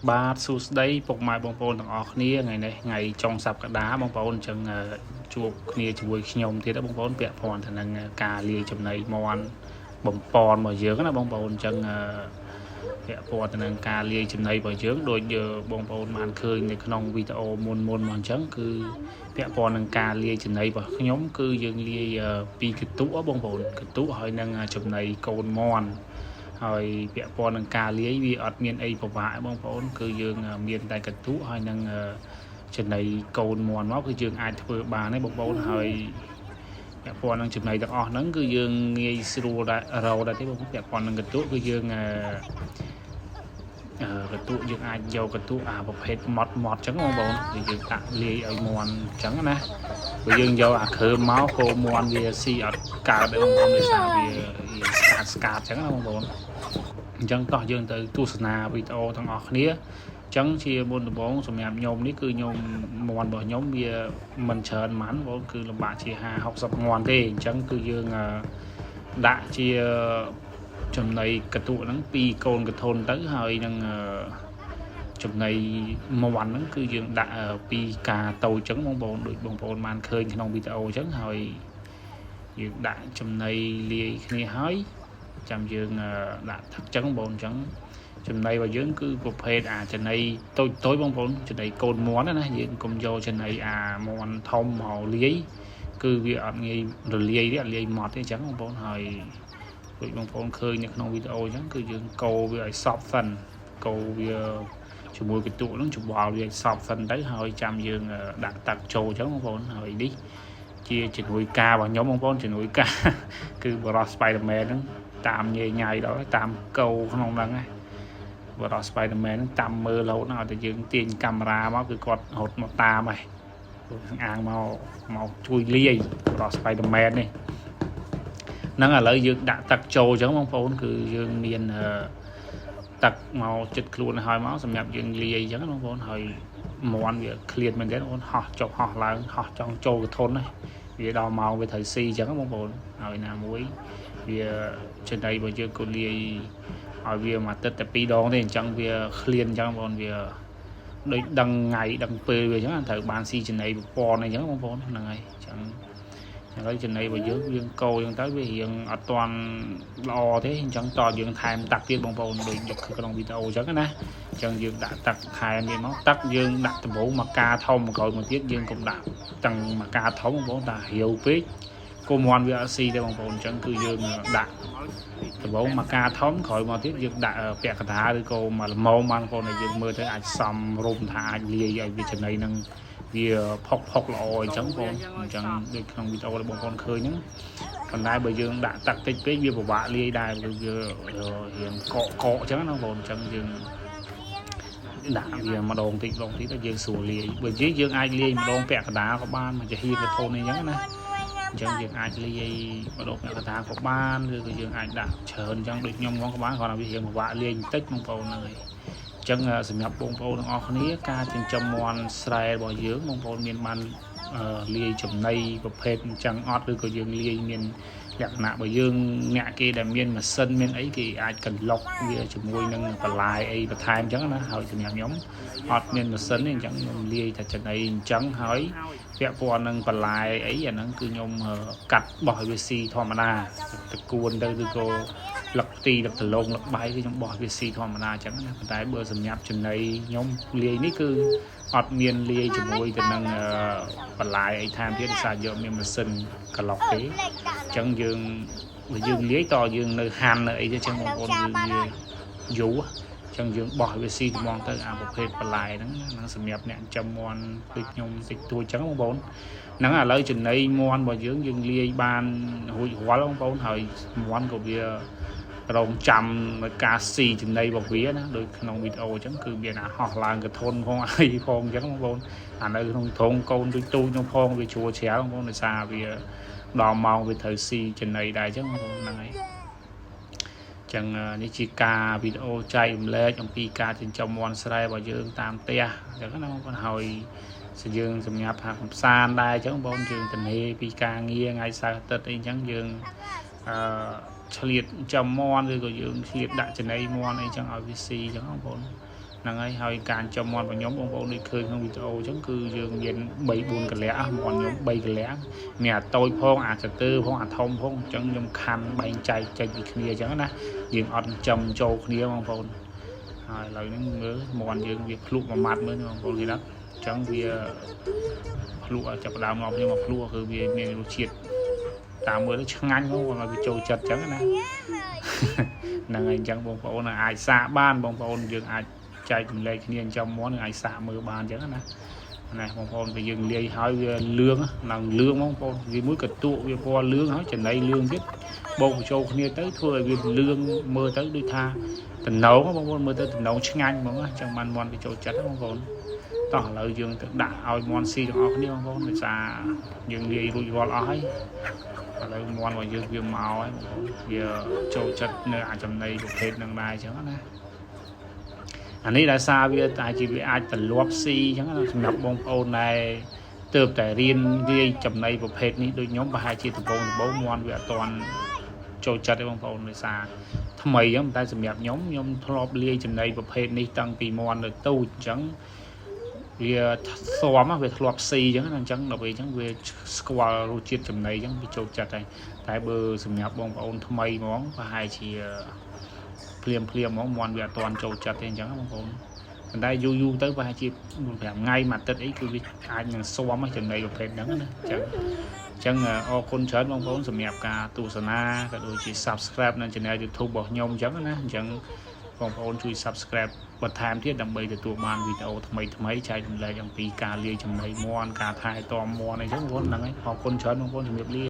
បាទសួស្តីពុកម៉ែបងប្អូនទាំងអស់គ្នាថ្ងៃនេះថ្ងៃចុងសប្តាហ៍បងប្អូនអញ្ចឹងជួបគ្នាជាមួយខ្ញុំទៀតបងប្អូនពាក់ព័ន្ធទៅនឹងការលាយចំណីមន់បំពន់របស់យើងណាបងប្អូនអញ្ចឹងពាក់ព័ន្ធទៅនឹងការលាយចំណីរបស់យើងដូចបងប្អូនបានឃើញនៅក្នុងវីដេអូមុនមកអញ្ចឹងគឺពាក់ព័ន្ធនឹងការលាយចំណីរបស់ខ្ញុំគឺយើងលាយពីកន្ទុបងប្អូនកន្ទុហើយនឹងចំណីកូនមន់ហើយពាក់ព័ន្ធនឹងការលាយវាអត់មានអីពិបាកបងប្អូនគឺយើងមានតែកន្ទុហើយនឹងចំណីកូនមន់មកគឺយើងអាចធ្វើបានទេបងប្អូនហើយពាក់ព័ន្ធនឹងចំណីទាំងអស់ហ្នឹងគឺយើងងាយស្រួលដែររកដែរទេបងប្អូនពាក់ព័ន្ធនឹងកន្ទុគឺយើងកន្ទុយើងអាចយកកន្ទុប្រភេទម៉ត់អញ្ចឹងបងប្អូនគឺយើងដាក់លាយឲ្យមន់អញ្ចឹងណាព្រោះយើងយកអាគ្រើមមកគោមន់វាស៊ីអត់កើតទេបងប្អូនដោយសារវាស្កាតអញ្ចឹងណាបងប្អូនអញ្ចឹងតោះយើងទៅទស្សនាវីដេអូទាំងអស់គ្នាអញ្ចឹងជាមុនដំបូងសម្រាប់ខ្ញុំនេះគឺខ្ញុំមន់របស់ខ្ញុំវាមិនច្រើនហ្មងបងគឺលំបាកជា50-60មន់ទេអញ្ចឹងគឺយើងដាក់ជាចំណីកន្ទុហ្នឹង2កូនកធុនទៅហើយនឹងចំណីមន់ហ្នឹងគឺយើងដាក់ពីការតូចអញ្ចឹងបងប្អូនដូចបងប្អូនបានឃើញក្នុងវីដេអូអញ្ចឹងហើយយើងដាក់ចំណីលាយគ្នាហើយចាំយើងដាក់ទឹកអញ្ចឹងបងប្អូនអញ្ចឹងចំណីរបស់យើងគឺប្រភេទចំណីតូចបងប្អូនចំណីកូនមន់ណាយើងកុំយកចំណីមន់ធំមកលាយគឺវាអត់ងាយរលាយទេអត់លាយម៉ត់ទេអញ្ចឹងបងប្អូនហើយដូចបងប្អូនឃើញនៅក្នុងវីដេអូអញ្ចឹងគឺយើងកូរវាឲ្យសព្វសិនកូរវាជាមួយកន្ទុកហ្នឹងច្បល់វាឲ្យសព្វសិនទៅហើយចាំយើងដាក់ទឹកចូលអញ្ចឹងបងប្អូនហើយនេះជាជំនួយការរបស់ខ្ញុំបងប្អូនជំនួយការគឺបរោះ Spider-Man ហ្នឹងតាមញ៉ៃញ៉ៃដល់តាមកោក្នុងហ្នឹងណាបរោះ Spider-Man ហ្នឹងតាមមើលរហូតដល់តែយើងទាញកាមេរ៉ាមកគឺគាត់រត់មកតាមហើយអាងមកជួយលាយបរោះ Spider-Man នេះហ្នឹងឥឡូវយើងដាក់ទឹកចូលអញ្ចឹងបងប្អូនគឺយើងមានទឹកមកចិត្តខ្លួនឲ្យមកសម្រាប់យើងលាយអញ្ចឹងបងប្អូនហើយមន់វាឃ្លាតមែនទេបងប្អូនហោះចុះហោះឡើងហោះចង់ចូលកធុនហ្នឹងវាដល់ម៉ោងវាត្រូវស៊ីអញ្ចឹងបងប្អូនហើយណាមួយវាចំណីរបស់យើងក៏លាយឲ្យវាមួយទឹកតែ2ដងទេអញ្ចឹងវាឃ្លានអញ្ចឹងបងប្អូនវាដូចដឹងថ្ងៃដឹងពេលវាអញ្ចឹងត្រូវបានស៊ីចំណីប្រព័ន្ធអញ្ចឹងបងប្អូនហ្នឹងហើយអញ្ចឹងឥឡូវចំណីរបស់យើងកូរអញ្ចឹងទៅវារៀងអត់ទាន់ល្អទេអញ្ចឹងតយើងថែមទឹកទៀតបងប្អូនដូចយកក្នុងវីដេអូអញ្ចឹងណាអញ្ចឹងយើងដាក់ទឹកថែមទៀតមកទឹកយើងដាក់ដំបូងមកកាធំក្រោយមកទៀតយើងកុំដាក់ទាំងមកកាធំបងប្អូនតែរាវពេកកុំមន់វាអត់ស៊ីទេបងប្អូនអញ្ចឹងគឺយើងដាក់ដំបូងមកកាធំក្រោយមកទៀតយើងដាក់ពាក់កណ្ដាលឬក៏មកល្មមបងប្អូនឲ្យយើងមើលទៅអាចសំរុំថាអាចលាយឲ្យវាចំណីនឹងវាផុកល្អអញ្ចឹងបងអញ្ចឹងដូចក្នុងវីដេអូរបស់បងប្អូនឃើញហ្នឹងប៉ុន្តែបើយើងដាក់ទឹកតិចពេកវាពិបាកលាយដែរព្រោះវារៀងកអញ្ចឹងណាបងអញ្ចឹងយើងដាក់វាម្ដងតិចទៅយើងស្រួលលាយបើនិយាយយើងអាចលាយម្ដងពាក់កណ្ដាលក៏បានមកជាហៀកធូនអញ្ចឹងណាអញ្ចឹងយើងអាចលាយម្ដងពាក់កណ្ដាលក៏បានឬក៏យើងអាចដាក់ច្រើនអញ្ចឹងដូចខ្ញុំហ្មងក៏បានគ្រាន់តែវារៀងពិបាកលាយបន្តិចបងប្អូនហ្នឹងហើយអញ្ចឹងសម្រាប់បងប្អូនទាំងអស់គ្នាការចិញ្ចឹមមាន់ស្រែរបស់យើងបងប្អូនមានបានលាយចំណីប្រភេទអញ្ចឹងអត់ឬក៏យើងលាយមានលក្ខណៈរបស់យើងអ្នកគេដែលមានម៉ាស៊ីនមានអីគេអាចកន្លុកវាជាមួយនឹងបន្លាយអីបន្ថែមអញ្ចឹងណាហើយសម្រាប់ខ្ញុំអត់មានម៉ាស៊ីនទេអញ្ចឹងខ្ញុំលាយតែចំណីអញ្ចឹងហើយពាក់ព័ន្ធនឹងបន្លាយអីអាហ្នឹងគឺខ្ញុំកាត់បោះវាស៊ីធម្មតាតកួនទៅឬក៏លឹកទីលឹកដលងលឹកបាយគឺខ្ញុំបោះវាស៊ីធម្មតាអញ្ចឹងណាប៉ុន្តែបើសម្រាប់ចំណីខ្ញុំលាយនេះគឺអត់មានលាយជាមួយទៅនឹងបន្លាយអីថែមទៀតដោយសារយកមានម៉ាស៊ីនកន្លុកទេអញ្ចឹងយើងលាយតយើងនៅហាន់នៅអីទៅអញ្ចឹងបងប្អូនវាយូរអញ្ចឹងយើងបោះវាស៊ីត្មងទៅប្រភេទបន្លែហ្នឹងសម្រាប់អ្នកចំមន់ដូចខ្ញុំតិចតួចអញ្ចឹងបងប្អូនហ្នឹងឥឡូវចំណីមន់របស់យើងលាយបានរួចរាល់បងប្អូនហើយមន់ក៏វារងចាំនៅការស៊ីចំណីរបស់វាណាដូចក្នុងវីដេអូអញ្ចឹងគឺមានហោះឡើងកធុនផងអីផងអញ្ចឹងបងប្អូននៅក្នុងធុងកូនទូចក្នុងផងវាជួច្រាវបងប្អូនដោយសារវាដល់ម៉ោងវាត្រូវស៊ីចំណីដែរអញ្ចឹងបងប្អូនហ្នឹងហើយចឹងនេះជាការវីដេអូចែករំលែកអំពីការចិញ្ចឹមមាន់ស្រែរបស់យើងតាមផ្ទះអញ្ចឹងណាបងប្អូនហើយយើងសម្រាប់ហាក់កំសាន្តដែរអញ្ចឹងបងយើងទៅនេពីការងារថ្ងៃសៅរ៍អាទិត្យអីអញ្ចឹងយើងឆ្លៀតចំមាន់ឬក៏យើងឆ្លៀតដាក់ចំណីមាន់អីចឹងឲ្យវាស៊ីអញ្ចឹងបងប្អូន năng ấy hơi càng cho mòn vào nhóm bông bông đi khơi không video chứ cứ dương nhiên 7-4 cái lẽ mòn nhóm 7 cái lẽ mẹ tôi phong à tư phong à thông phong chẳng nhóm khăn bay chạy chạy gì kia chẳng nè dương ọt chầm châu kia bông bông lời những ngứa mòn dương việc lụa mà mặt mới bông bông gì đó chẳng vì lụa chập đào ngọc nhưng mà lụaคือvì miền lụa triệt tạm mới nó chẳng anh không còn là bị trâu chật chẳng nè năng ấy chẳng bông bông là ai xa ban bông bông dương ai chạy cùng lấy cái trong món ai xả mưa bàn chứ nè này bông bông phải dừng lia hỏi lương làm lương bông bông vì mũi cật tụ vì qua lương hỏi trên đây lương biết bông châu kia tới thôi vì lương mưa tới đi tha tình nấu bông bông mưa tới tình nấu chắc anh bông trong man món cái châu chặt bông bông tỏ là dương đã ao món xì trong áo cái bông bông người ta dừng lia rụi vào ói lấy món vào dương viêm màu ấy giờ châu chặt nơi ở trong đây được hết năng đài chẳng nè anh ấy đã xa bây giờ tại chỉ vì ai tận lốp xì chẳng hạn nhập bông ôn này từ tại riêng ghi chậm này một hết ní đôi nhóm và hai chi từ bông ngoan về toàn trôi chặt bông ôn này xa thầm mày giống ta sẽ nhập nhóm lốp lia chậm này một hết ní tăng vì ngoan được tu chẳng vì xóm về lốp xì chẳng hạn chẳng là vì chẳng về square rồi chiết chậm này chẳng bị trôi chặt này tại bờ sẽ nhập bông ôn thầm mày món và hai chi phim món món về toàn trâu chặt thì chẳng không còn mình đây du tới vài chiếc làm ngay mặt tết ấy cứ ai nhận xóa mấy chuyện này được phép đắng nữa chẳng ô con chết mong vốn sầm đẹp cả tu sana cả đôi chỉ subscribe nên channel YouTube bỏ nhôm chẳng nữa chẳng còn ôn chui subscribe bật tham thiết đầm bầy từ tụ màn video thay mấy chạy lại trong tí cà lia trong này món cà thai to món này rất muốn là ấy họ con chết mong vốn sầm đẹp lia